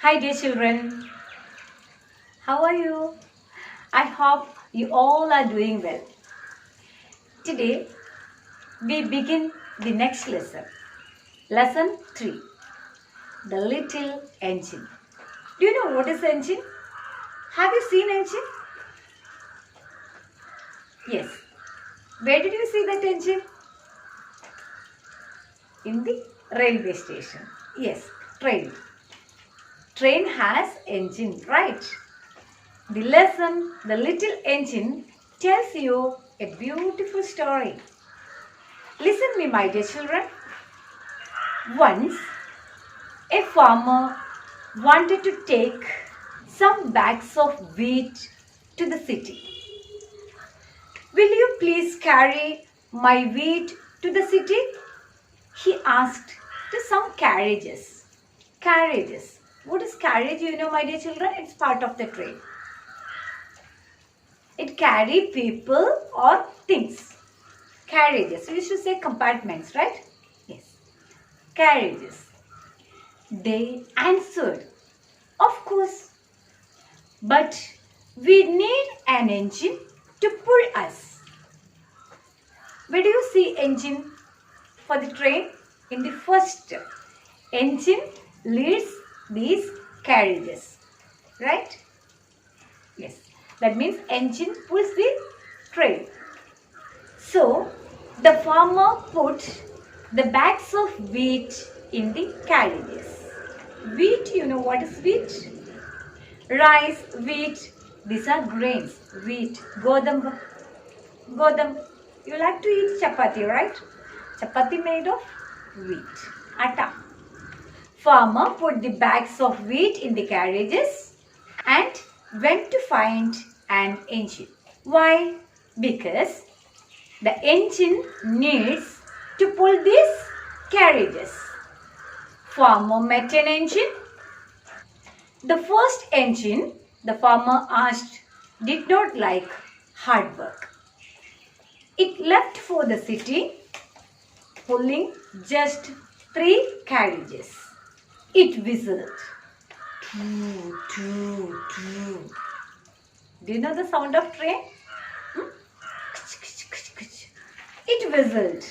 Hi dear children, how are you? I hope you all are doing well. Today we begin the next lesson. Lesson 3. The Little Engine. Do you know what is engine? Have you seen engine? Yes. Where did you see that engine? In the railway station. Yes, train. Train has engine, right? The lesson, The Little Engine, tells you a beautiful story. Listen me, my dear children. Once, a farmer wanted to take some bags of wheat to the city. Will you please carry my wheat to the city? He asked to some carriages. Carriages. What is carriage? You know, my dear children, it's part of the train. It carry people or things. Carriages. We should say compartments, right? Yes. Carriages. They answered, of course. But we need an engine to pull us. Where do you see engine for the train? In the first step. Engine leads these carriages. Right? Yes. That means engine pulls the train. So, the farmer put the bags of wheat in the carriages. Wheat, you know what is wheat? Rice, wheat, these are grains. Wheat, godam. Godam. You like to eat chapati, right? Chapati made of wheat. Atta. Farmer put the bags of wheat in the carriages and went to find an engine. Why? Because the engine needs to pull these carriages. Farmer met an engine. The first engine, the farmer asked, did not like hard work. It left for the city, pulling just 3 carriages. It whistled. Doo, doo, doo. Do you know the sound of train? It whistled.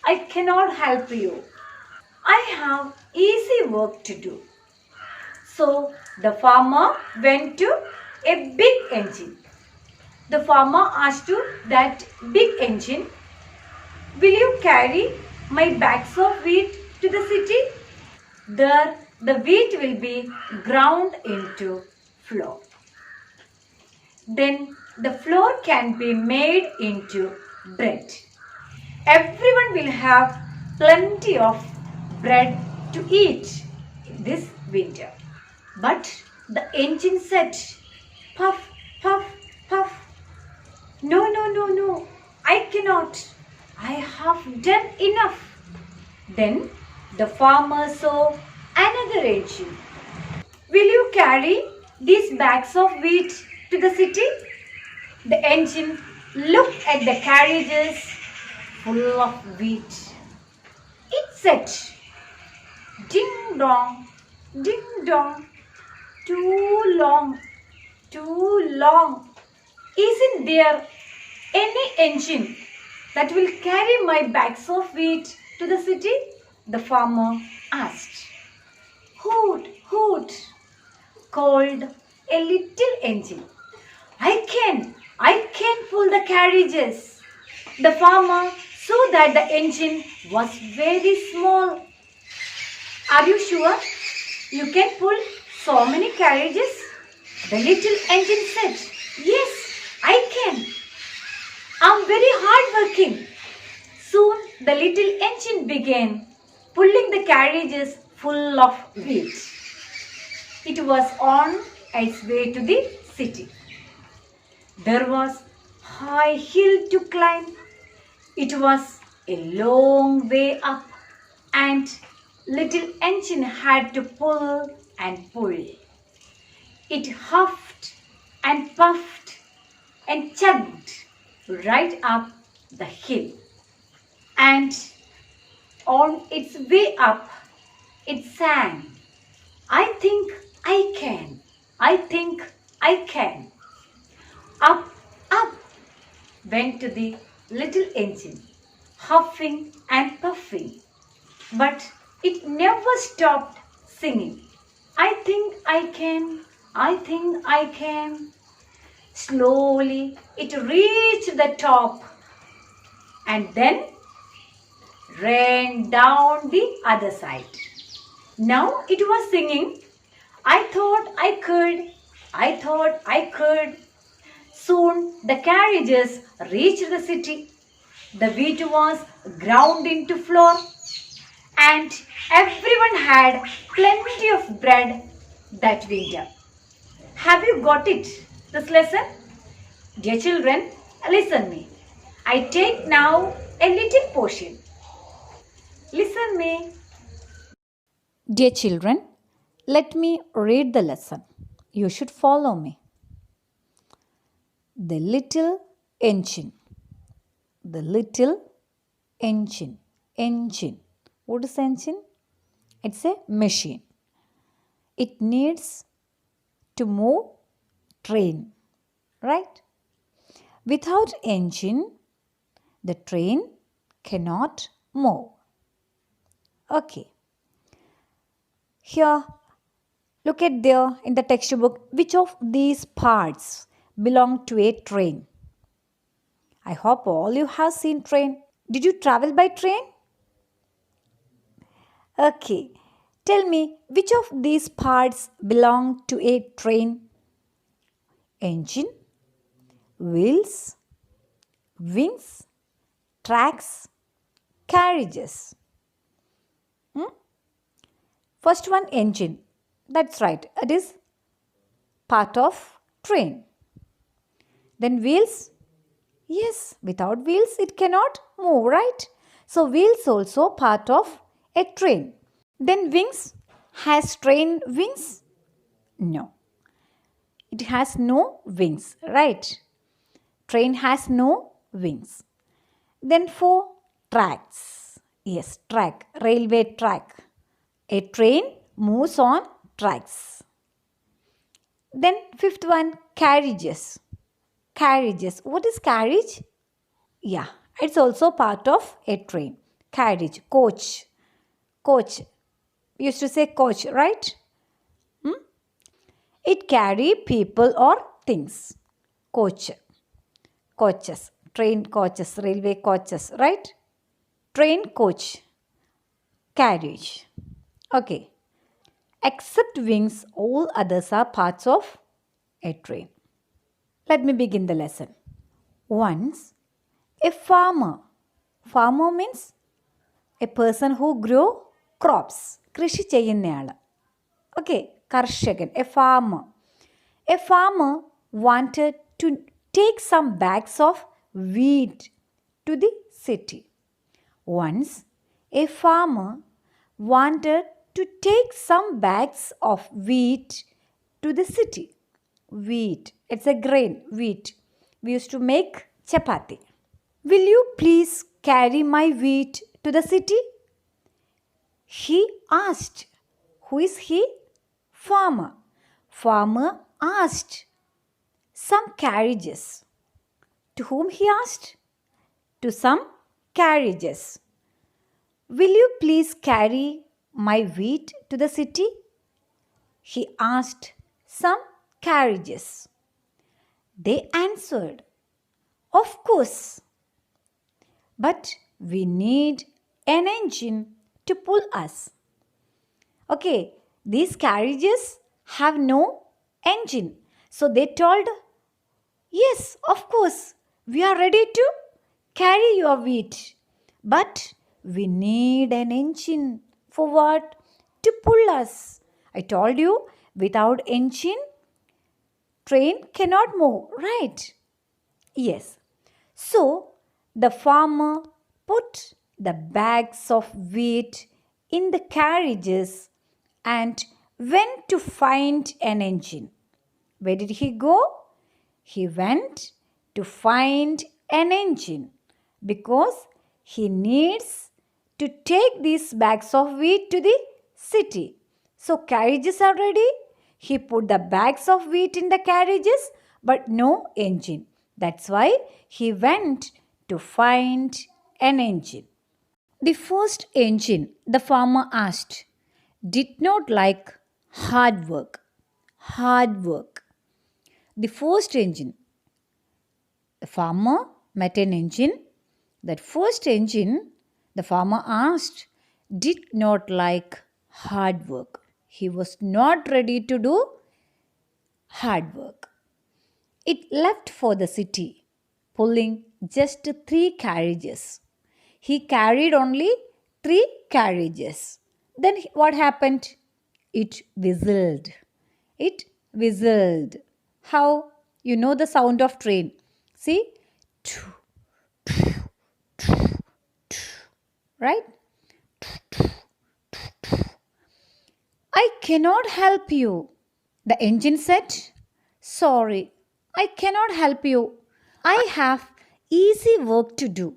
I cannot help you. I have easy work to do. So the farmer went to a big engine. The farmer asked to that big engine, will you carry my bags of wheat to the city? There the wheat will be ground into flour. Then the flour can be made into bread. Everyone will have plenty of bread to eat this winter. But the engine said, puff, puff, puff. No, no, no, no, I cannot. I have done enough. Then the farmer saw another engine. Will you carry these bags of wheat to the city? The engine looked at the carriages full of wheat. It said, ding dong, ding dong, too long, too long. Isn't there any engine that will carry my bags of wheat to the city? The farmer asked. Hoot, hoot, called a little engine. I can pull the carriages. The farmer saw that the engine was very small. Are you sure you can pull so many carriages? The little engine said, yes, I can. I'm very hardworking. Soon the little engine began pulling the carriages full of wheat. It was on its way to the city. There was high hill to climb. It was a long way up and little engine had to pull and pull. It huffed and puffed and chugged right up the hill. And on its way up, it sang. I think I can. I think I can. Up, up went the little engine, huffing and puffing. But it never stopped singing. I think I can. I think I can. Slowly it reached the top and then ran down the other side. Now it was singing, I thought I could, I thought I could. Soon the carriages reached the city. The wheat was ground into flour and everyone had plenty of bread that winter. Have you got it, this lesson? Dear children, listen me. I take now a little portion. Listen me. Dear children, let me read the lesson. You should follow me. The little engine. The little engine. Engine. What is engine? It's a machine. It needs to move train. Right? Without engine, the train cannot move. Okay. Here, look at there in the textbook, which of these parts belong to a train? I hope all you have seen train. Did you travel by train? Okay. Tell me, which of these parts belong to a train? Engine, wheels, wings, tracks, carriages. First one, engine. That's right. It is part of train. Then wheels. Yes, without wheels it cannot move, right? So wheels also part of a train. Then wings. Has train wings? No. It has no wings, right? Train has no wings. Then 4, tracks. Yes, track, railway track. A train moves on tracks. Then 5th one, carriages. Carriages. What is carriage? Yeah, it's also part of a train. Carriage, coach. Coach. We used to say coach, right? It carry people or things. Coach. Coaches. Train coaches, railway coaches, right? Train coach. Carriage. Okay. Except wings, all others are parts of a train. Let me begin the lesson. Once, a farmer. Farmer means a person who grow crops. കൃഷി ചെയ്യുന്നയാൾ. Okay, കർഷകൻ, a farmer. A farmer wanted to take some bags of wheat to the city. Once, a farmer wanted to take some bags of wheat to the city. Wheat, it's a grain, wheat. We used to make chapati. Will you please carry my wheat to the city? He asked. Who is he? Farmer. Farmer asked. Some carriages. To whom he asked? To some carriages. Will you please carry my wheat to the city? He asked some carriages. They answered, of course. But we need an engine to pull us. Okay, these carriages have no engine. So they told, yes, of course, we are ready to carry your wheat. But we need an engine. For what? To pull us. I told you, without engine, train cannot move, right? Yes. So the farmer put the bags of wheat in the carriages and went to find an engine. Where did he go? He went to find an engine because he needs to take these bags of wheat to the city. So carriages are ready. He put the bags of wheat in the carriages, but no engine. That's why he went to find an engine. The first engine, the farmer asked, did not like hard work. Hard work. The first engine, the farmer met an engine. That first engine, the farmer asked, did not like hard work. He was not ready to do hard work. It left for the city, pulling just 3 carriages. He carried only 3 carriages. Then what happened? It whistled. It whistled. How? You know the sound of train. See? Right? I cannot help you. The engine said, sorry, I cannot help you. I have easy work to do.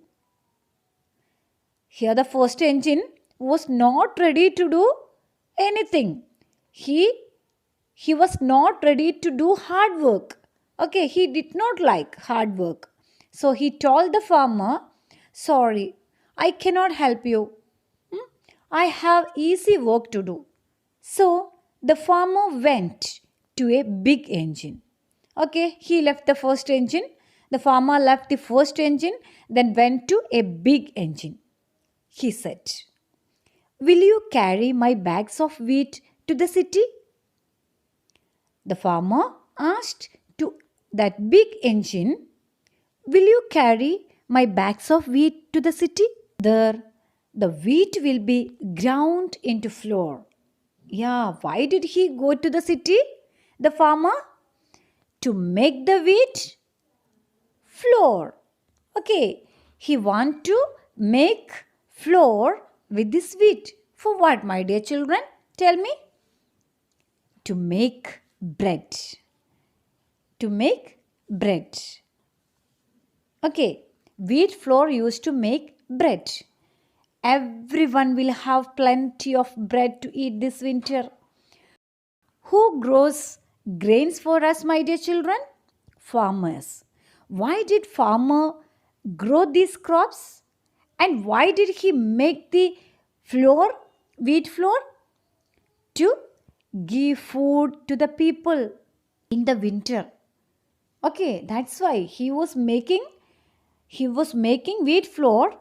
Here, the first engine was not ready to do anything. He was not ready to do hard work. Okay, he did not like hard work. So he told the farmer, sorry, I cannot help you. I have easy work to do. So the farmer went to a big engine. Okay, he left the first engine. The farmer left the first engine, then went to a big engine. He said, will you carry my bags of wheat to the city? The farmer asked to that big engine, will you carry my bags of wheat to the city? There, the wheat will be ground into flour. Yeah, why did he go to the city? The farmer? To make the wheat flour. Okay, he want to make flour with this wheat. For what, my dear children? Tell me. To make bread. To make bread. Okay, wheat flour used to make bread. Everyone will have plenty of bread to eat this winter. Who grows grains for us, my dear children? Farmers. Why did farmer grow these crops? And why did he make the flour, wheat flour? To give food to the people in the winter. Okay, that's why he was making wheat flour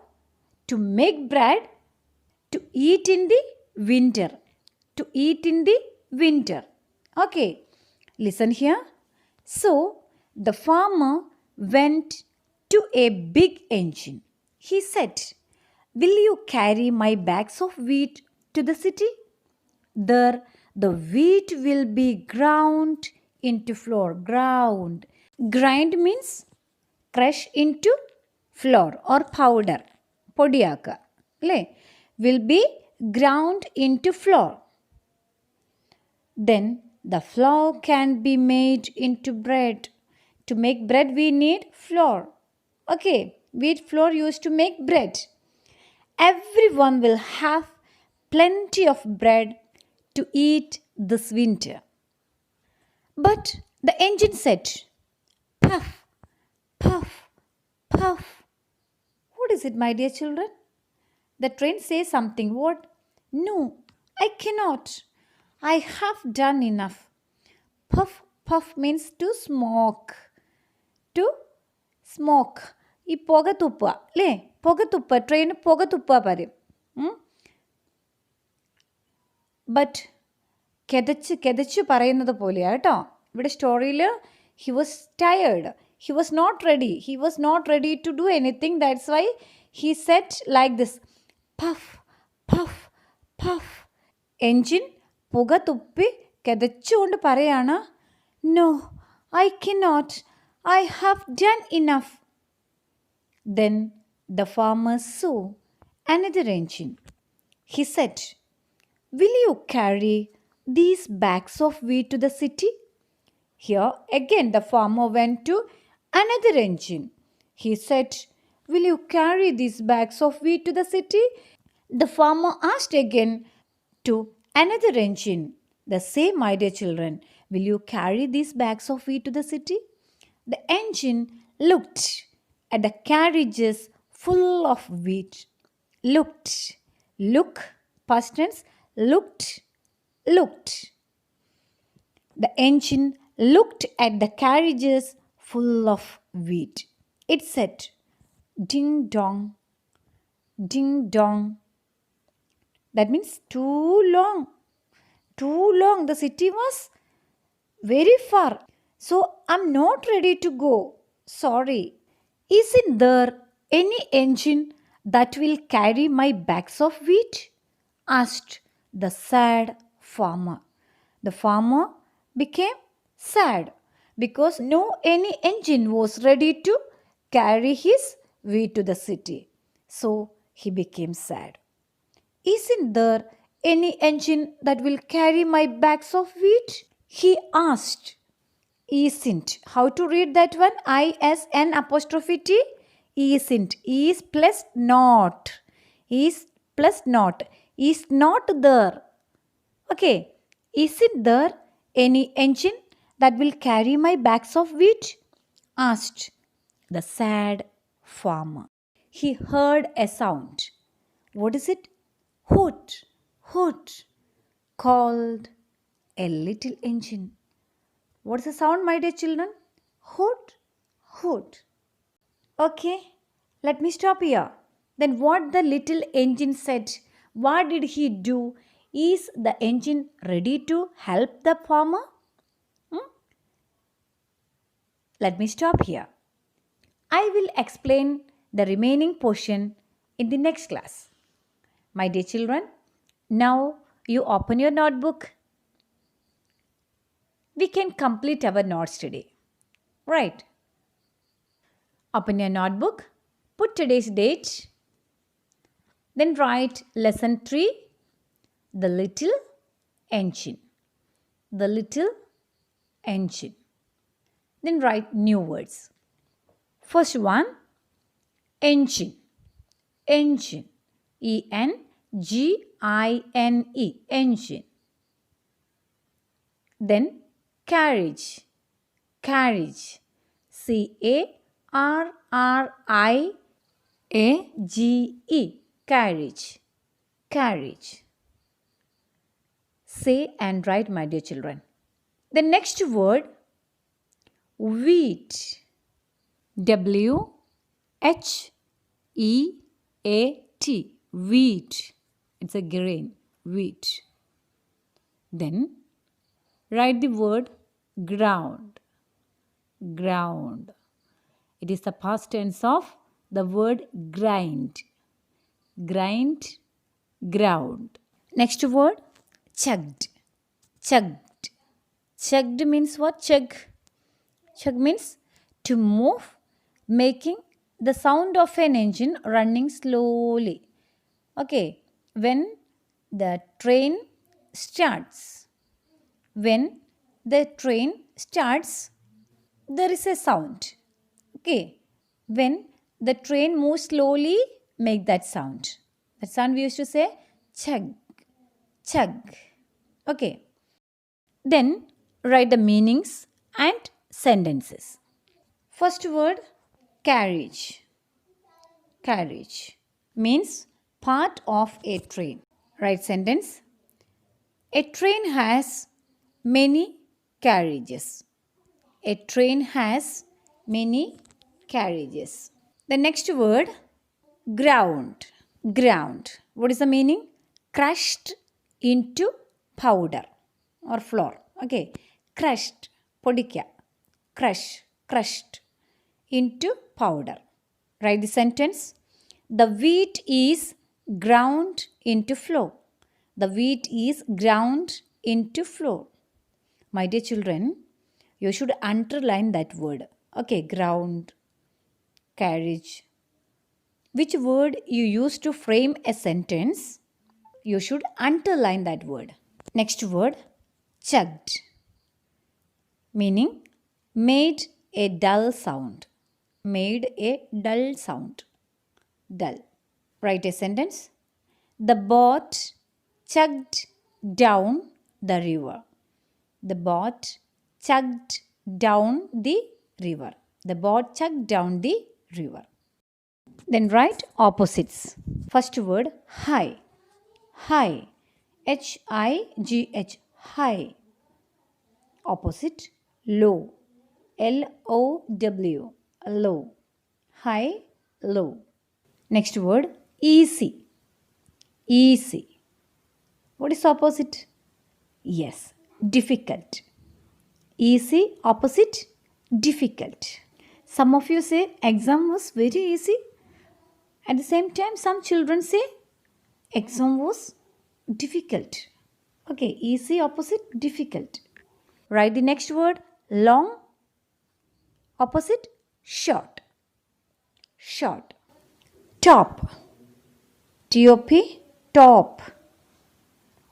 to make bread to eat in the winter. To eat in the winter. Okay, listen here. So, the farmer went to a big engine. He said, will you carry my bags of wheat to the city? There, the wheat will be ground into flour. Ground. Grind means crush into flour or powder. Podiyaka. Will be ground into flour. Then the flour can be made into bread. To make bread, we need flour. Okay, wheat flour used to make bread. Everyone will have plenty of bread to eat this winter. But the engine said, puff, puff, puff. What is it, my dear children? The train says something. What? No, I cannot. I have done enough. Puff, puff means to smoke. To smoke. ഈ പുക തുപ്പുക അല്ലേ പുക തുപ്പുക train പുക തുപ്പുക പറയും but കിതച്ച് പറയുന്നത് പോലെയാണ് കേട്ടോ ഇവിടെ സ്റ്റോറിയിൽ he was tired he was not ready to do anything that's why he said like this puff puff puff engine പുക തുപ്പി കിതച്ചുകൊണ്ട് പറയാണ് no I cannot I have done enough. Then the farmer saw another engine. He said, will you carry these bags of wheat to the city? Here again the farmer went to another engine. He said, will you carry these bags of wheat to the city? The farmer asked again to Another engine. The same, my dear children. Will you carry these bags of wheat to the city? The engine looked at the carriages full of wheat. Looked. Look. Past tense. Looked. Looked. The engine looked at the carriages full of wheat. It said, ding dong, ding dong. That means too long. Too long. The city was very far. So I'm not ready to go. Sorry. Isn't there any engine that will carry my bags of wheat? Asked the sad farmer. The farmer became sad because no any engine was ready to carry his wheat to the city. So he became sad. Isn't there any engine that will carry my bags of wheat? He asked. Isn't. How to read that one? ISN apostrophe T. Isn't. Is plus not. Is plus not. Is not there. Okay. Isn't there any engine that will carry my bags of wheat? Asked the sad farmer. He heard a sound. What is it? Hoot, hoot, called a little engine. What's the sound, my dear children? Hoot, hoot. Okay, let me stop here. Then what the little engine said? What did he do? Is the engine ready to help the farmer? Let me stop here. I will explain the remaining portion in the next class. My dear children, now you open your notebook. We can complete our notes today. Right. Open your notebook, put today's date, then write lesson 3, the little engine. The little engine. Then write new words. First one, engine. Engine. E-N-G-I-N-E. Engine. Then carriage. Carriage. C-A-R-R-I-A-G-E. Carriage. Carriage. Say and write, my dear children. The next word, wheat. W-H-E-A-T. Wheat. It's a grain. Wheat. Then write the word ground. Ground. It is the past tense of the word grind. Grind, ground. Next word, chugged. Chugged. Chugged means what? Chug. Chug means to move, making the sound of an engine running slowly. Okay, when the train starts. When the train starts, there is a sound. Okay, when the train moves slowly, make that sound. That sound we used to say chug, chug. Okay, then write the meanings and sentences. First word, carriage. Carriage means part of a train. Write sentence. A train has many carriages. A train has many carriages. The next word, ground. Ground. What is the meaning? Crushed into powder or flour. Okay. Crushed. Podikya. Crush. Crushed into powder. Write the sentence. The wheat is ground into flour. The wheat is ground into flour. My dear children, you should underline that word. Okay, ground, carriage. Which word you use to frame a sentence, you should underline that word. Next word, chugged. Meaning, made a dull sound. Made a dull sound. Dull. Write a sentence. The boat chugged down the river. The boat chugged down the river. The boat chugged down the river. Then write opposites. First word high. High. H-I-G-H. High. Opposite low. L-O-W. Low. High, low. Next word easy. Easy. What is opposite? Yes, difficult. Easy, opposite, difficult. Some of you say exam was very easy. At the same time, some children say exam was difficult. Okay, easy, opposite, difficult. Write the next word long, opposite, short. Short. Top. T-O-P, top.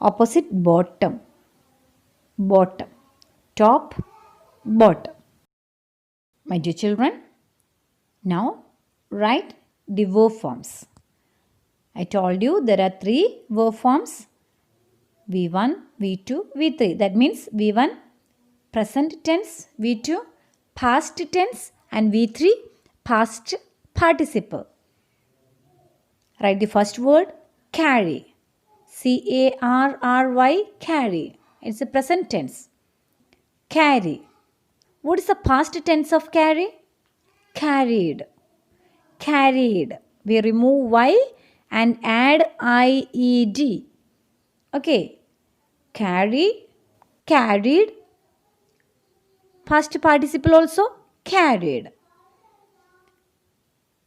Opposite, bottom. Bottom. Top, bottom. My dear children, now write the verb forms. I told you there are 3 verb forms. V1, V2, V3. That means V1 present tense, V2 past tense and V3 past participle. Write the first word carry. C-A-R-R-Y, carry. It's a present tense. Carry. What is the past tense of carry? Carried. Carried. We remove Y and add I-E-D. Okay. Carry, carried. Past participle also carried.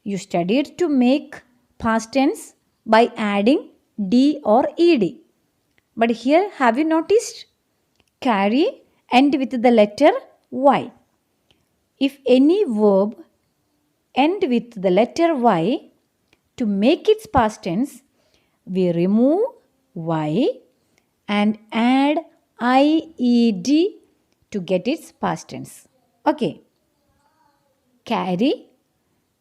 You studied to make past tense by adding D or ED. But here have you noticed? Carry end with the letter Y. If any verb end with the letter Y, to make its past tense, we remove Y and add IED to get its past tense. Okay. Carry,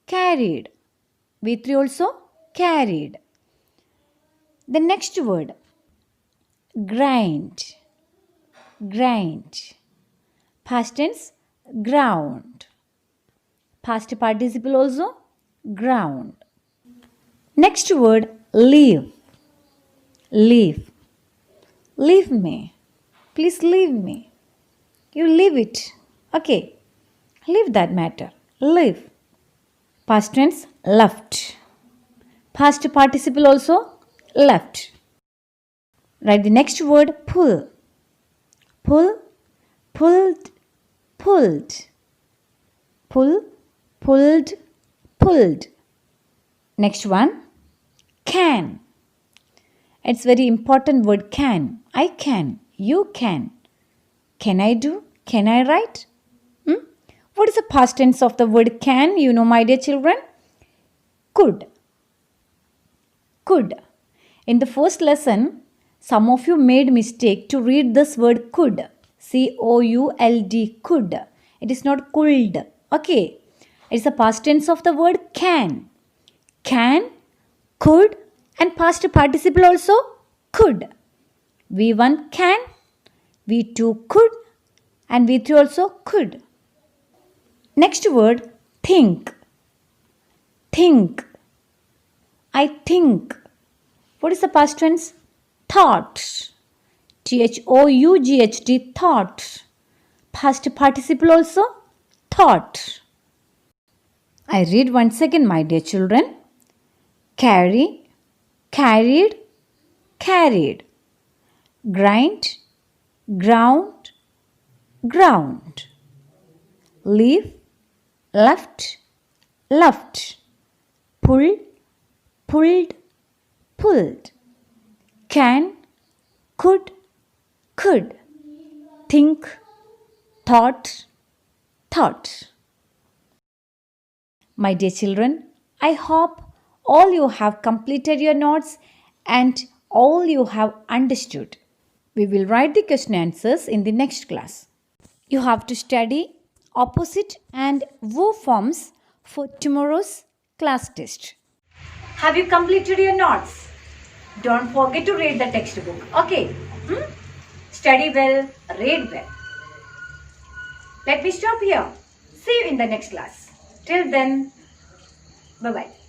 carried. V3 also carried. The next word grind. Grind. Past tense ground. Past participle also ground. Next word leave. Leave. Leave me. Please leave me. You leave it. Okay. Leave that matter. Leave. Past tense left. Past participle also left. Write the next word pull. Pull, pulled, pulled. Pull, pulled, pulled. Next one can. It's very important word can. I can. You can. Can I do? Can I write? What is the past tense of the word can? You know, my dear children? Could. Could. In the first lesson, some of you made mistake to read this word could. C-O-U-L-D. Could. It is not could. Okay. It's the past tense of the word can. Can, could, and past participle also could. V1 can, V2 could, and V3 also could. Next word think. Think. I think. What is the past tense? Thought. T-H-O-U-G-H-T. Thought. Past participle also thought. I read once again, my dear children. Carry, carried, carried. Grind, ground, ground. Leave, left, left. Pull, pulled, pulled. Can, could, could. Think, thought, thought. My dear children, I hope all you have completed your notes and all you have understood. We will write the question answers in the next class. You have to study opposite and verb forms for tomorrow's class test. Have you completed your notes? Don't forget to read the textbook. Okay. Study well, read well. Let me stop here. See you in the next class. Till then, bye-bye.